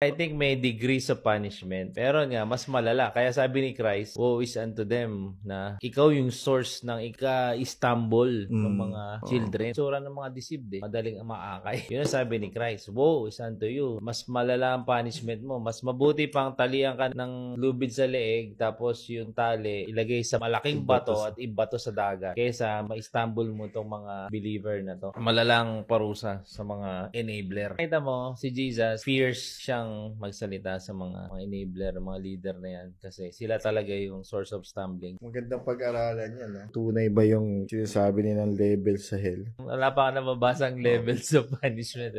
I think may degrees of punishment. Pero nga, mas malala. Kaya sabi ni Christ, woe is unto them na ikaw yung source ng ika-Istanbul ng mga children. Sura ng mga deceived madaling maakay. Yun ang sabi ni Christ, woe is unto you. Mas malala ang punishment mo. Mas mabuti pang talian ka ng lubid sa leeg, tapos yung tali ilagay sa malaking bato at ibato sa dagat kaysa ma-Istanbul mo tong mga believer na to. Malalang parusa sa mga enabler. Kita mo, si Jesus, fierce siyang magsalita sa mga enabler, mga leader na yan. Kasi sila talaga yung source of stumbling. Magandang pag-aralan yan. Tunay ba yung sinasabi nilang level sa hell? Wala pa ka nababasang levels of punishment.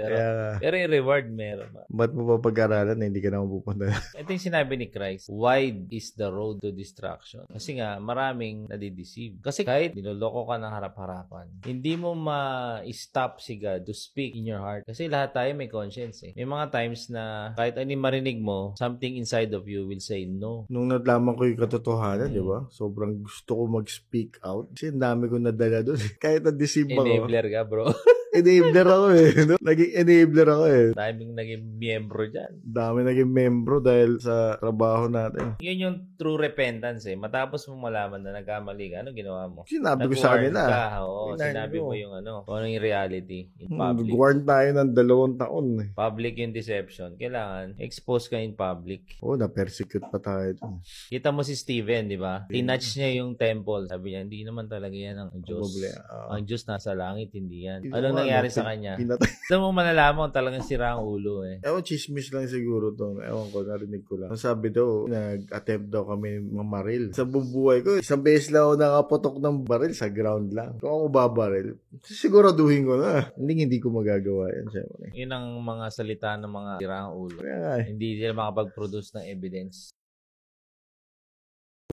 Pero yung reward meron. Ba't mo pa pag-aralan na hindi ka na mapupunta? Ito yung sinabi ni Christ, wide is the road to destruction. Kasi nga, maraming nadideceive. Kasi kahit niloloko ka ng harap-harapan, hindi mo ma-stop si God to speak in your heart. Kasi lahat tayo may conscience May mga times na kahit ano marinig mo, something inside of you will say no. Nung nalaman ko yung katotohanan, di ba? Sobrang gusto ko mag-speak out. Kasi ang dami ko nadala doon. Kahit na-deceive ako. Enabler ka, bro. Enabler ako No? Naging enabler ako Daming naging miyembro dyan. Dami naging membro dahil sa trabaho natin. Yun yung true repentance Matapos mo malaman na nagkamali ka, ano ginawa mo? Sinabi ko sa kanila. Sinabi mo yung kung ano yung reality in public. Nag-warn tayo ng 2 taon Public yung deception. Kailangan expose ka in public. Na-persecute pa tayo dun. Kita mo si Stephen, di ba? Tinouch niya yung temple. Sabi niya, hindi naman talaga yan ang Diyos. Ang Diyos nasa langit, hindi yan. Anong nangyari sa kanya? Ito mo malalaman kung talagang sira ang ulo chismis lang siguro to. Ewan ko, narinig ko lang. Sabi daw, nag-attempt daw kami mamaril. Sa bubuhay ko, isang beses lang ako nakapotok ng baril sa ground lang. Kung ako babaril, siguraduhin ko na. Hindi ko magagawa yan. Siyempre. Yun ang mga salita ng mga sirang ulo. Hindi sila makapag-produce ng evidence.